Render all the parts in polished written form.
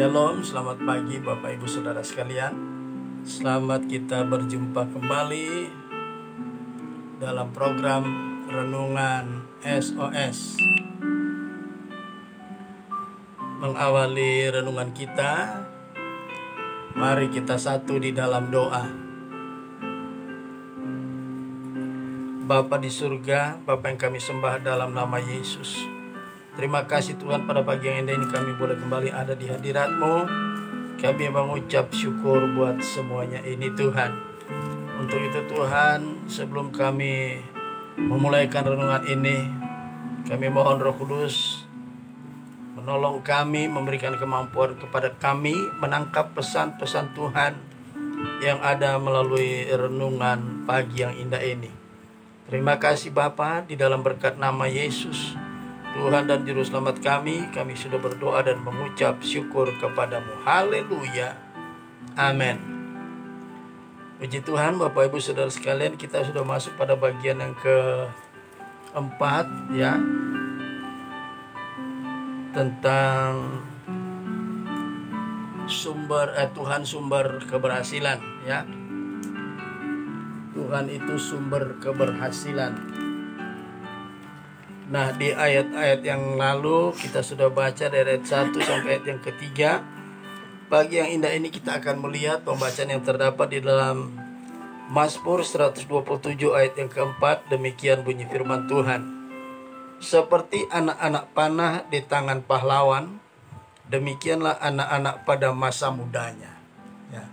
Shalom, selamat pagi Bapak Ibu Saudara sekalian. Selamat kita berjumpa kembali dalam program Renungan SOS. Mengawali renungan kita, mari kita satu di dalam doa. Bapa di surga, Bapa yang kami sembah dalam nama Yesus, terima kasih Tuhan, pada pagi yang indah ini kami boleh kembali ada di hadirat-Mu. Kami mengucap syukur buat semuanya ini Tuhan. Untuk itu Tuhan, sebelum kami memulaikan renungan ini, kami mohon Roh Kudus menolong kami, memberikan kemampuan kepada kami menangkap pesan-pesan Tuhan yang ada melalui renungan pagi yang indah ini. Terima kasih Bapa, di dalam berkat nama Yesus Tuhan dan Juru Selamat kami sudah berdoa dan mengucap syukur kepadamu. Haleluya. Amin. Puji Tuhan, Bapak Ibu Saudara sekalian, kita sudah masuk pada bagian yang keempat ya, tentang Tuhan sumber keberhasilan ya. Tuhan itu sumber keberhasilan. Nah, di ayat-ayat yang lalu kita sudah baca dari ayat 1 sampai ayat yang ketiga. Pagi yang indah ini kita akan melihat pembacaan yang terdapat di dalam Mazmur 127 ayat yang keempat. Demikian bunyi firman Tuhan. Seperti anak-anak panah di tangan pahlawan, demikianlah anak-anak pada masa mudanya. Ya.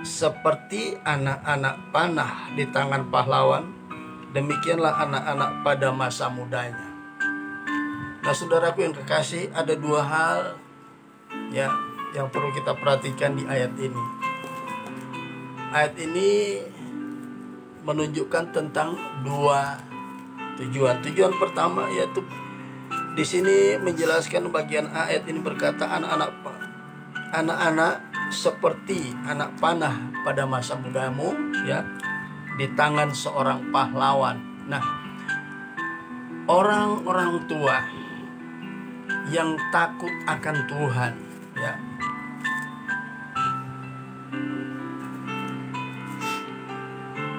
Seperti anak-anak panah di tangan pahlawan, demikianlah anak-anak pada masa mudanya. Nah, saudaraku yang kekasih, ada dua hal ya yang perlu kita perhatikan di ayat ini. Ayat ini menunjukkan tentang dua tujuan. Tujuan pertama yaitu di sini menjelaskan bagian ayat ini berkata anak-anak seperti anak panah pada masa mudamu ya, di tangan seorang pahlawan. Nah, orang-orang tua yang takut akan Tuhan ya,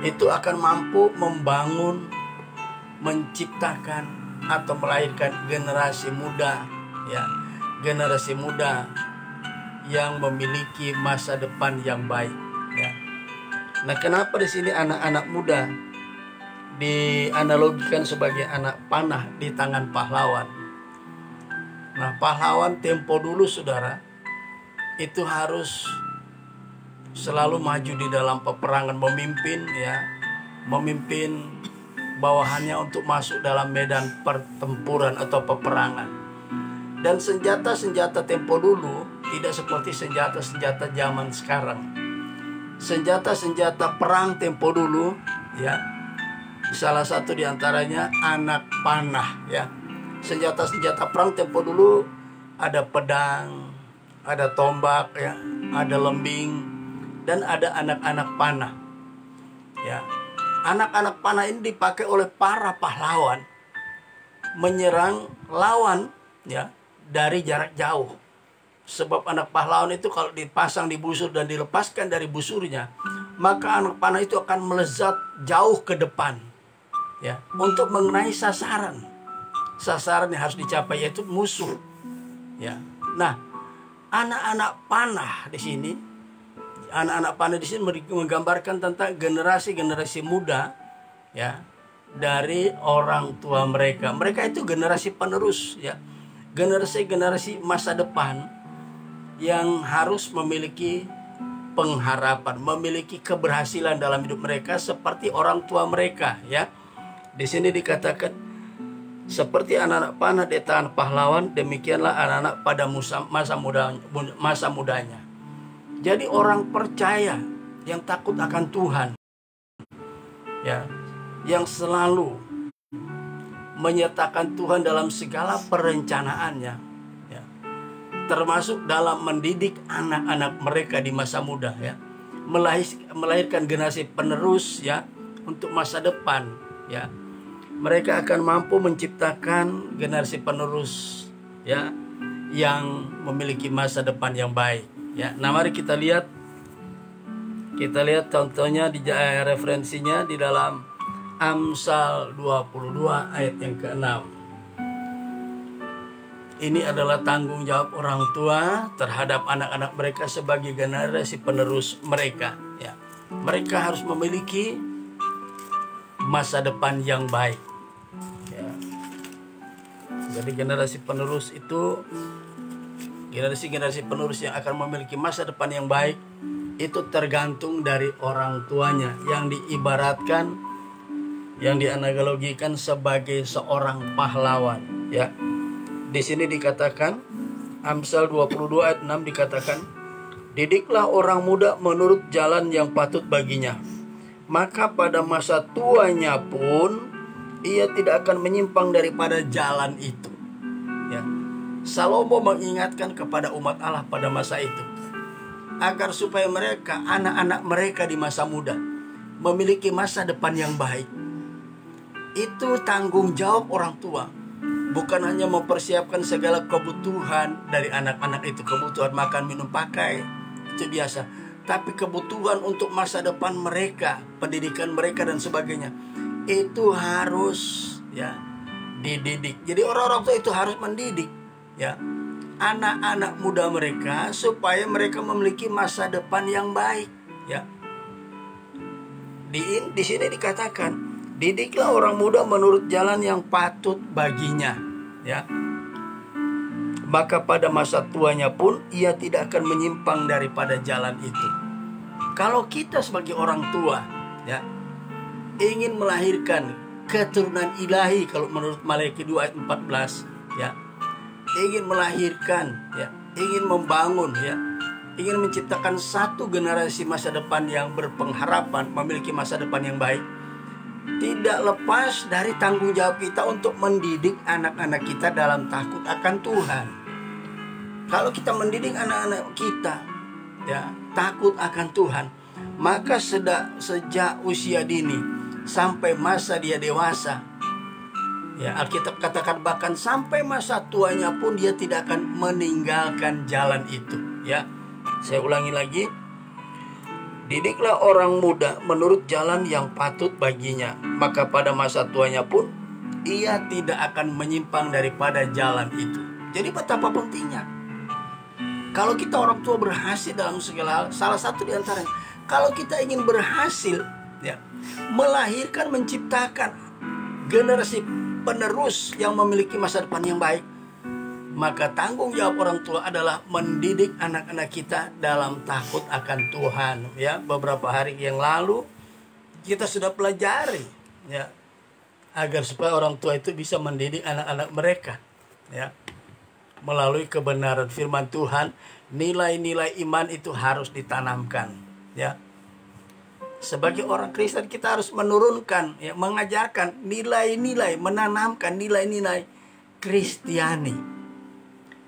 itu akan mampu membangun, menciptakan atau melahirkan generasi muda ya, generasi muda yang memiliki masa depan yang baik ya. Nah, kenapa di sini anak-anak muda dianalogikan sebagai anak panah di tangan pahlawan? Nah, pahlawan tempo dulu saudara, itu harus selalu maju di dalam peperangan, memimpin ya, memimpin bawahannya untuk masuk dalam medan pertempuran atau peperangan. Dan senjata-senjata tempo dulu tidak seperti senjata-senjata zaman sekarang. Senjata-senjata perang tempo dulu ya, salah satu diantaranya anak panah ya. Senjata-senjata perang tempo dulu ada pedang, ada tombak ya, ada lembing, dan ada anak-anak panah ya. Anak-anak panah ini dipakai oleh para pahlawan menyerang lawan ya dari jarak jauh. Sebab anak pahlawan itu kalau dipasang di busur dan dilepaskan dari busurnya, maka anak panah itu akan melesat jauh ke depan ya, untuk mengenai sasaran. Sasaran yang harus dicapai yaitu musuh ya. Nah, anak-anak panah di sini, menggambarkan tentang generasi-generasi muda ya, dari orang tua mereka. Mereka itu generasi penerus ya, generasi-generasi masa depan yang harus memiliki pengharapan, memiliki keberhasilan dalam hidup mereka seperti orang tua mereka ya. Di sini dikatakan seperti anak-anak panah di tangan pahlawan, demikianlah anak-anak pada masa mudanya. Jadi orang percaya yang takut akan Tuhan ya, yang selalu menyertakan Tuhan dalam segala perencanaannya ya, termasuk dalam mendidik anak-anak mereka di masa muda ya, melahirkan generasi penerus ya untuk masa depan ya. Mereka akan mampu menciptakan generasi penerus ya, yang memiliki masa depan yang baik. Ya, nah mari kita lihat contohnya di referensinya di dalam Amsal 22 ayat yang ke-6. Ini adalah tanggung jawab orang tua terhadap anak-anak mereka sebagai generasi penerus mereka. Ya, mereka harus memiliki masa depan yang baik. Ya. Jadi generasi penerus itu, generasi penerus yang akan memiliki masa depan yang baik itu tergantung dari orang tuanya yang diibaratkan, yang dianalogikan sebagai seorang pahlawan. Ya. Di sini dikatakan, Amsal 22 ayat 6 dikatakan, didiklah orang muda menurut jalan yang patut baginya, maka pada masa tuanya pun ia tidak akan menyimpang daripada jalan itu. Ya. Salomo mengingatkan kepada umat Allah pada masa itu, agar supaya mereka, anak-anak mereka di masa muda, memiliki masa depan yang baik. Itu tanggung jawab orang tua. Bukan hanya mempersiapkan segala kebutuhan dari anak-anak itu, kebutuhan makan, minum, pakai, itu biasa. Tapi kebutuhan untuk masa depan mereka, pendidikan mereka dan sebagainya, itu harus ya dididik. Jadi orang-orang tua itu harus mendidik ya anak-anak muda mereka supaya mereka memiliki masa depan yang baik. Ya. Di sini dikatakan, didiklah orang muda menurut jalan yang patut baginya, ya. Maka pada masa tuanya pun ia tidak akan menyimpang daripada jalan itu. Kalau kita sebagai orang tua, ya, ingin melahirkan keturunan ilahi, kalau menurut Maleakhi 2 ayat 14, ya, ingin melahirkan, ya, ingin membangun, ya, ingin menciptakan satu generasi masa depan yang berpengharapan, memiliki masa depan yang baik, tidak lepas dari tanggung jawab kita untuk mendidik anak-anak kita dalam takut akan Tuhan. Kalau kita mendidik anak-anak kita ya takut akan Tuhan, maka sejak usia dini sampai masa dia dewasa, ya, Alkitab katakan bahkan sampai masa tuanya pun dia tidak akan meninggalkan jalan itu. Ya, saya ulangi lagi. Didiklah orang muda menurut jalan yang patut baginya, maka pada masa tuanya pun ia tidak akan menyimpang daripada jalan itu. Jadi betapa pentingnya kalau kita orang tua berhasil dalam segala hal. Salah satu di antaranya, kalau kita ingin berhasil ya melahirkan, menciptakan generasi penerus yang memiliki masa depan yang baik, maka tanggung jawab orang tua adalah mendidik anak-anak kita dalam takut akan Tuhan. Ya, beberapa hari yang lalu kita sudah pelajari ya agar supaya orang tua itu bisa mendidik anak-anak mereka ya melalui kebenaran firman Tuhan. Nilai-nilai iman itu harus ditanamkan ya. Sebagai orang Kristen kita harus menurunkan ya, mengajarkan nilai-nilai, menanamkan nilai-nilai Kristiani.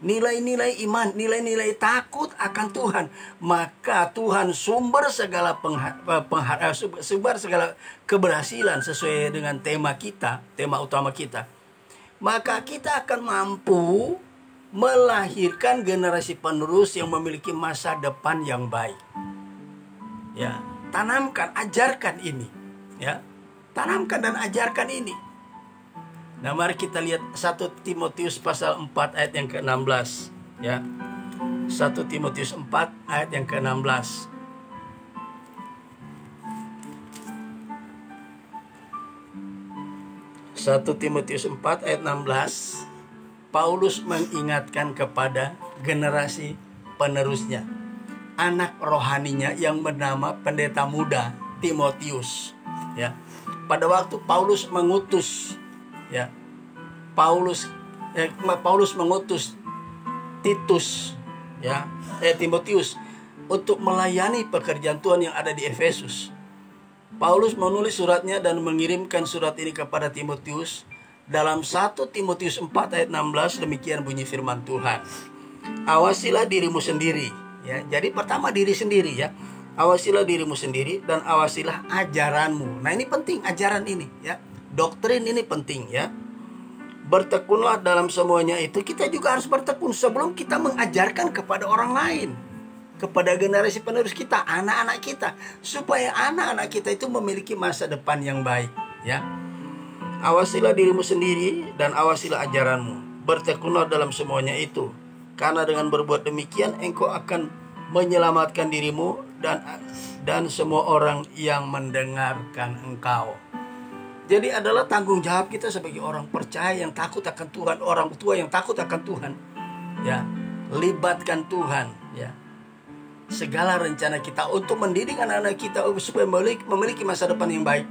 Nilai-nilai iman, nilai-nilai takut akan Tuhan. Maka Tuhan sumber segala sumber segala keberhasilan sesuai dengan tema kita, tema utama kita. Maka kita akan mampu melahirkan generasi penerus yang memiliki masa depan yang baik. Ya, tanamkan, ajarkan ini. Ya, tanamkan dan ajarkan ini. Nah, mari kita lihat 1 Timotius pasal 4 ayat yang ke-16 ya. 1 Timotius 4 ayat yang ke-16. 1 Timotius 4 ayat 16. Paulus mengingatkan kepada generasi penerusnya, anak rohaninya yang bernama pendeta muda Timotius ya. Pada waktu Paulus mengutus ya, Paulus mengutus Titus ya, Timotius untuk melayani pekerjaan Tuhan yang ada di Efesus. Paulus menulis suratnya dan mengirimkan surat ini kepada Timotius dalam 1 Timotius 4 ayat 16. Demikian bunyi firman Tuhan. Awasilah dirimu sendiri ya. Jadi pertama diri sendiri ya. Awasilah dirimu sendiri dan awasilah ajaranmu. Nah, ini penting, ajaran ini ya. Doktrin ini penting ya. Bertekunlah dalam semuanya itu. Kita juga harus bertekun sebelum kita mengajarkan kepada orang lain, kepada generasi penerus kita, anak-anak kita, supaya anak-anak kita itu memiliki masa depan yang baik, ya. Awasilah dirimu sendiri dan awasilah ajaranmu. Bertekunlah dalam semuanya itu, karena dengan berbuat demikian engkau akan menyelamatkan dirimu dan semua orang yang mendengarkan engkau. Jadi adalah tanggung jawab kita sebagai orang percaya yang takut akan Tuhan, orang tua yang takut akan Tuhan, ya. Libatkan Tuhan, ya. Segala rencana kita untuk mendidik anak-anak kita supaya memiliki masa depan yang baik.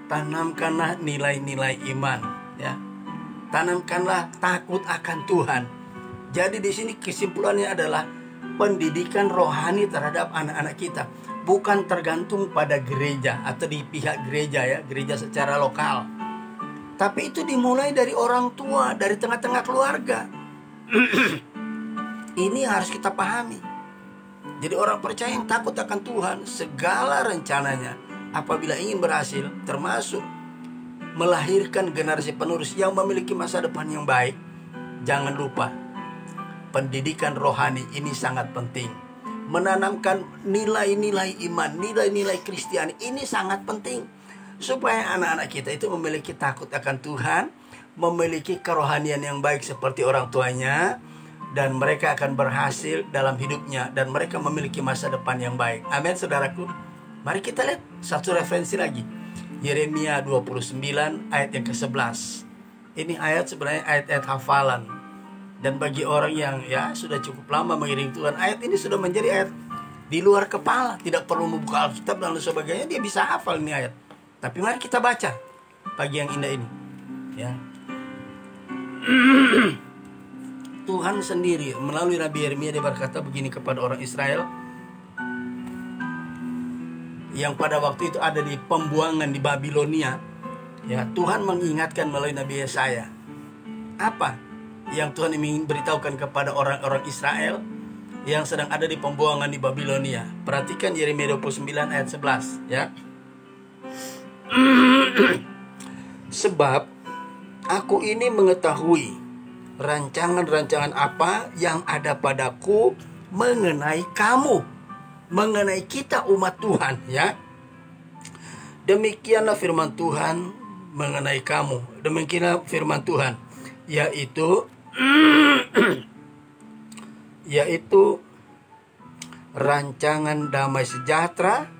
Tanamkanlah nilai-nilai iman, ya. Tanamkanlah takut akan Tuhan. Jadi di sini kesimpulannya adalah pendidikan rohani terhadap anak-anak kita bukan tergantung pada gereja atau di pihak gereja, ya, gereja secara lokal. Tapi itu dimulai dari orang tua, dari tengah-tengah keluarga. Ini harus kita pahami. Jadi orang percaya yang takut akan Tuhan, segala rencananya apabila ingin berhasil, termasuk melahirkan generasi penerus yang memiliki masa depan yang baik, jangan lupa pendidikan rohani ini sangat penting. Menanamkan nilai-nilai iman, nilai-nilai Kristiani ini sangat penting, supaya anak-anak kita itu memiliki takut akan Tuhan, memiliki kerohanian yang baik seperti orang tuanya, dan mereka akan berhasil dalam hidupnya, dan mereka memiliki masa depan yang baik. Amin, saudaraku. Mari kita lihat satu referensi lagi. Yeremia 29 ayat yang ke-11. Ini ayat sebenarnya ayat-ayat hafalan. Dan bagi orang yang ya sudah cukup lama mengiring Tuhan, ayat ini sudah menjadi ayat di luar kepala. Tidak perlu membuka Alkitab dan lain sebagainya, dia bisa hafal ini ayat. Tapi mari kita baca pagi yang indah ini, ya. Tuhan sendiri melalui Nabi Yeremia, dia berkata begini kepada orang Israel yang pada waktu itu ada di pembuangan di Babilonia, ya. Tuhan mengingatkan melalui Nabi Yesaya. Apa yang Tuhan ingin beritahukan kepada orang-orang Israel yang sedang ada di pembuangan di Babilonia? Perhatikan Yeremia 29 ayat 11, ya. Sebab aku ini mengetahui rancangan-rancangan apa yang ada padaku mengenai kamu, mengenai kita umat Tuhan, ya. Demikianlah firman Tuhan mengenai kamu. Demikianlah firman Tuhan, yaitu rancangan damai sejahtera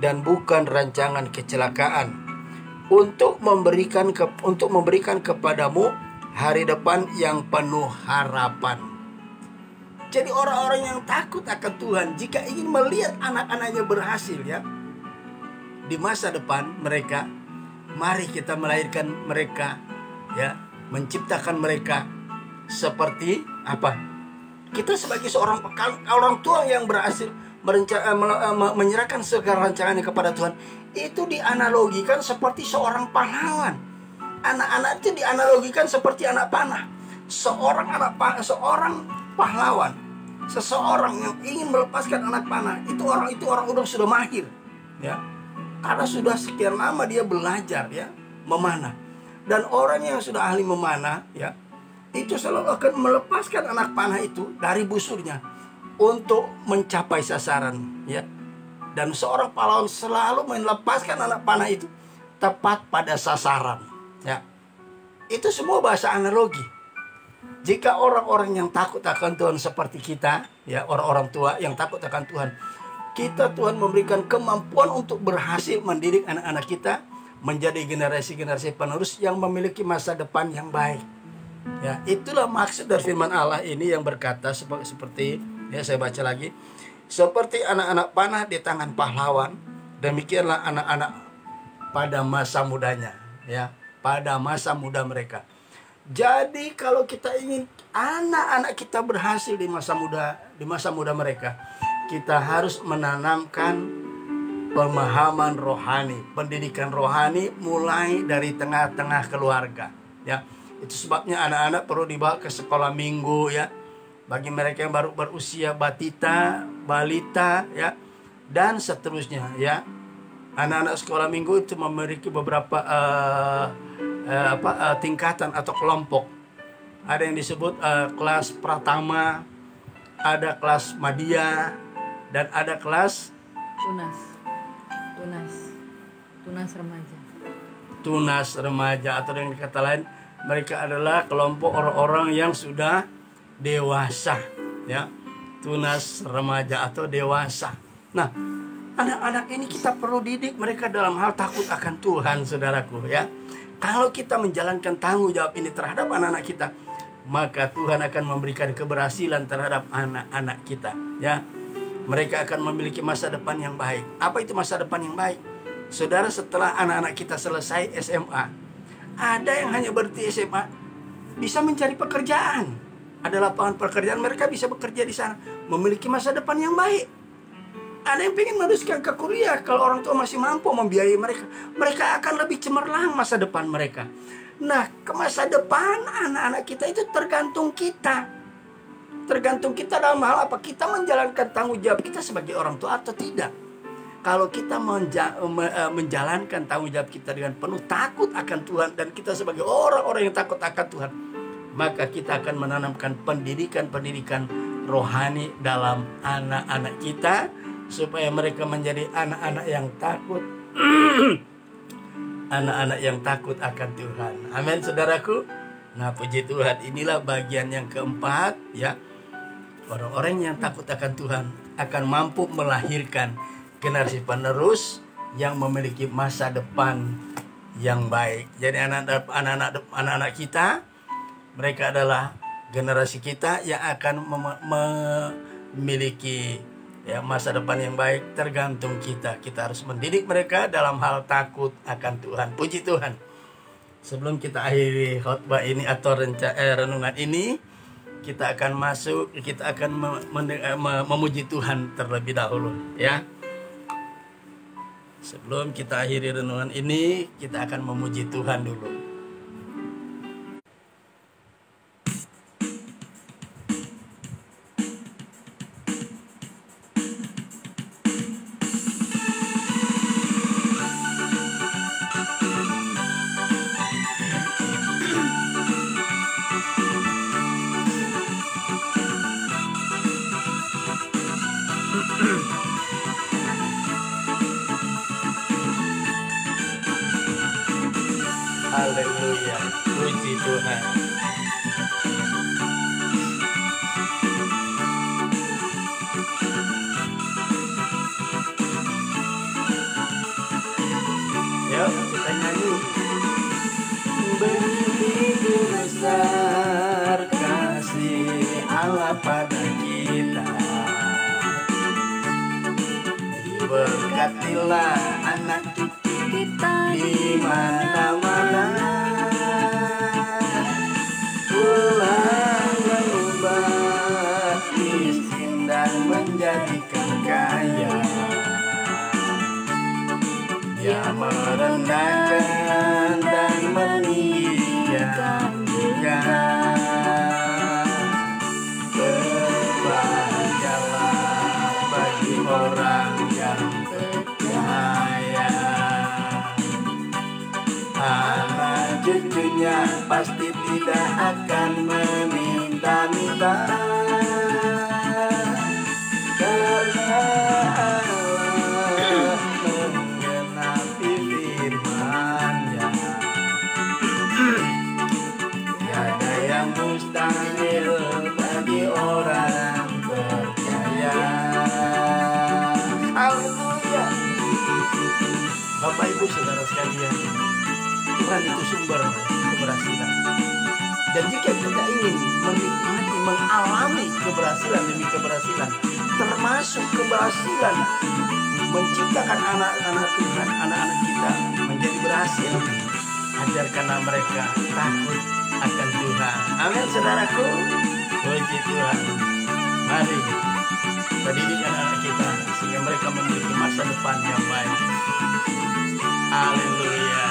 dan bukan rancangan kecelakaan, untuk memberikan kepadamu hari depan yang penuh harapan. Jadi orang-orang yang takut akan Tuhan, jika ingin melihat anak-anaknya berhasil, ya, di masa depan mereka, mari kita melahirkan mereka, ya, menciptakan mereka seperti apa? Kita sebagai seorang orang tua yang berhasil menyerahkan segala rancangannya kepada Tuhan, itu dianalogikan seperti seorang pahlawan. Anak-anak itu dianalogikan seperti anak panah. Seorang pahlawan, seseorang yang ingin melepaskan anak panah, itu orang udah sudah mahir, ya, karena sudah sekian lama dia belajar, ya, memanah. Dan orang yang sudah ahli memanah, ya, itu selalu akan melepaskan anak panah itu dari busurnya untuk mencapai sasaran, ya. Dan seorang pahlawan selalu melepaskan anak panah itu tepat pada sasaran, ya. Itu semua bahasa analogi. Jika orang-orang yang takut akan Tuhan seperti kita, ya, orang-orang tua yang takut akan Tuhan, Tuhan memberikan kemampuan untuk berhasil mendidik anak-anak kita menjadi generasi-generasi penerus yang memiliki masa depan yang baik. Ya, itulah maksud dari firman Allah ini yang berkata seperti, ya, saya baca lagi. Seperti anak-anak panah di tangan pahlawan, demikianlah anak-anak pada masa mudanya, ya, pada masa muda mereka. Jadi kalau kita ingin anak-anak kita berhasil di masa muda mereka, kita harus menanamkan pemahaman rohani, pendidikan rohani mulai dari tengah-tengah keluarga, ya. Itu sebabnya anak-anak perlu dibawa ke sekolah minggu, ya. Bagi mereka yang baru berusia balita, ya, dan seterusnya, ya. Anak-anak sekolah minggu itu memiliki beberapa tingkatan atau kelompok. Ada yang disebut kelas pratama, ada kelas madya, dan ada kelas tunas remaja. Tunas remaja, atau dengan kata lain mereka adalah kelompok orang-orang yang sudah dewasa, ya. Tunas remaja atau dewasa. Nah, anak-anak ini kita perlu didik mereka dalam hal takut akan Tuhan, saudaraku, ya. Kalau kita menjalankan tanggung jawab ini terhadap anak-anak kita, maka Tuhan akan memberikan keberhasilan terhadap anak-anak kita, ya. Mereka akan memiliki masa depan yang baik. Apa itu masa depan yang baik? Saudara, setelah anak-anak kita selesai SMA, ada yang hanya berhenti SMA bisa mencari pekerjaan. Ada lapangan pekerjaan, mereka bisa bekerja di sana, memiliki masa depan yang baik. Ada yang ingin meneruskan ke kuliah, kalau orang tua masih mampu membiayai mereka, mereka akan lebih cemerlang masa depan mereka. Nah, ke masa depan anak-anak kita itu tergantung kita. Tergantung kita dalam hal apa? Kita menjalankan tanggung jawab kita sebagai orang tua atau tidak. Kalau kita menjalankan tanggung jawab kita dengan penuh takut akan Tuhan, dan kita sebagai orang-orang yang takut akan Tuhan, maka kita akan menanamkan pendidikan rohani dalam anak-anak kita, supaya mereka menjadi anak-anak yang takut anak-anak yang takut akan Tuhan. Amin, saudaraku. Nah, puji Tuhan, inilah bagian yang keempat, ya. Orang-orang yang takut akan Tuhan akan mampu melahirkan generasi penerus yang memiliki masa depan yang baik. Jadi anak-anak kita, mereka adalah generasi kita yang akan memiliki, ya, masa depan yang baik. Tergantung kita. Kita harus mendidik mereka dalam hal takut akan Tuhan. Puji Tuhan. Sebelum kita akhiri khotbah ini atau renungan ini, kita akan memuji Tuhan terlebih dahulu, ya. Sebelum kita akhiri renungan ini, kita akan memuji Tuhan dulu. Haleluya, puji Tuhan. Yuk kita nyanyi. Begitu besar kasih Allah pada kita, diberkatilah anak cucu kita di mana-mana. Tuhan mengubah miskin dan menjadikan kaya. Dia merendahkan dan meninggikan juga. Berbahagialah bagi orang yang percaya. Anak cucunya pasti tidak akan meminta-minta, karena Allah menggenapi firman-Nya. Tiada yang mustahil bagi orang percaya. Haleluya. Bapak Ibu saudara sekalian, Tuhan itu sumber keberhasilan. Dan jika kita ingin menikmati, mengalami keberhasilan demi keberhasilan, termasuk keberhasilan menciptakan anak-anak Tuhan, anak-anak kita menjadi berhasil, ajarkanlah mereka takut akan Tuhan. Amin, saudaraku. Puji Tuhan. Mari kita didik anak-anak kita sehingga mereka memiliki masa depan yang baik. Haleluya.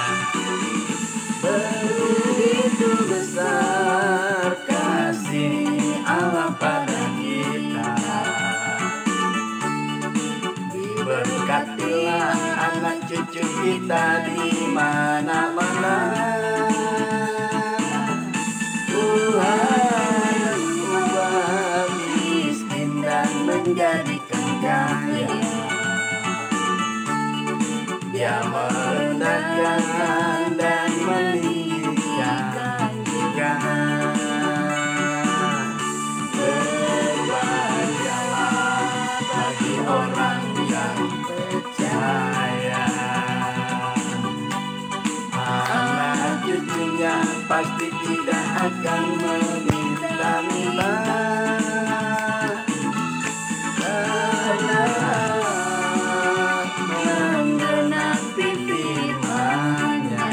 Begitu besar kasih Allah pada kita, diberkatilah anak cucu kita di mana-mana. menjadikan kaya. Dia merendahkan dan meninggikan juga. Berbahagialah bagi orang yang percaya. Anak cucunya pasti tidak akan meminta-minta, karena menggenapi firman-Nya.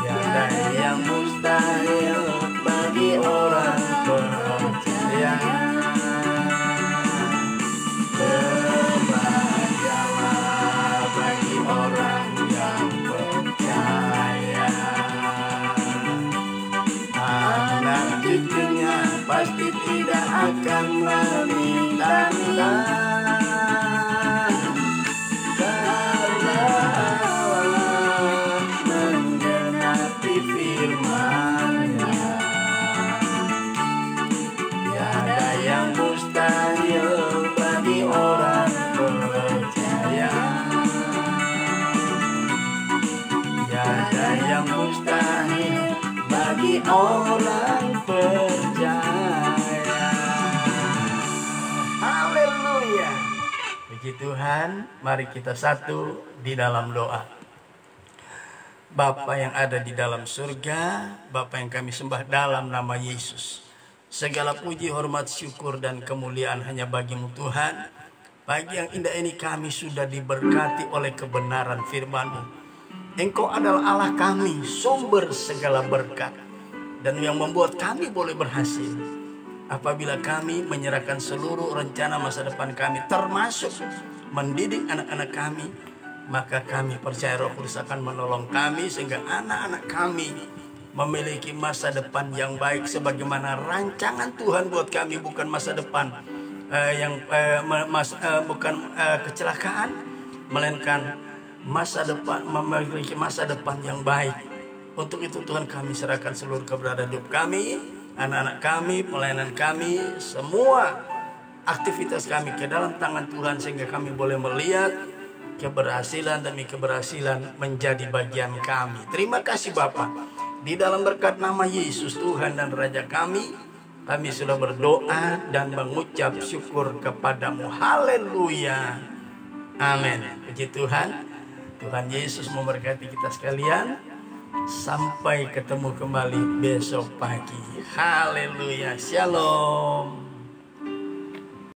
Tiada yang mustahil bagi orang percaya. Berbahagialah bagi orang yang percaya. Anak cucunya pasti tidak akan meminta-minta, karena menggenapi firman-Nya. Tiada yang mustahil bagi orang percaya. Tiada yang mustahil bagi orang percaya. Haleluya. Puji Tuhan, mari kita satu di dalam doa. Bapa yang ada di dalam surga, Bapa yang kami sembah dalam nama Yesus. Segala puji, hormat, syukur, dan kemuliaan hanya bagi-Mu Tuhan. Pagi yang indah ini kami sudah diberkati oleh kebenaran firman-Mu. Engkau adalah Allah kami, sumber segala berkat, dan yang membuat kami boleh berhasil. Apabila kami menyerahkan seluruh rencana masa depan kami, termasuk mendidik anak-anak kami, maka kami percaya Roh Kudus akan menolong kami sehingga anak-anak kami memiliki masa depan yang baik, sebagaimana rancangan Tuhan buat kami bukan masa depan bukan kecelakaan, melainkan masa depan, memiliki masa depan yang baik. Untuk itu Tuhan, kami serahkan seluruh keberadaan hidup kami, anak-anak kami, pelayanan kami, semua aktivitas kami ke dalam tangan Tuhan, sehingga kami boleh melihat keberhasilan demi keberhasilan menjadi bagian kami. Terima kasih Bapa. Di dalam berkat nama Yesus Tuhan dan Raja kami sudah berdoa dan mengucap syukur kepadamu. Haleluya. Amin. Puji Tuhan. Tuhan Yesus memberkati kita sekalian. Sampai ketemu kembali besok pagi. Haleluya. Shalom.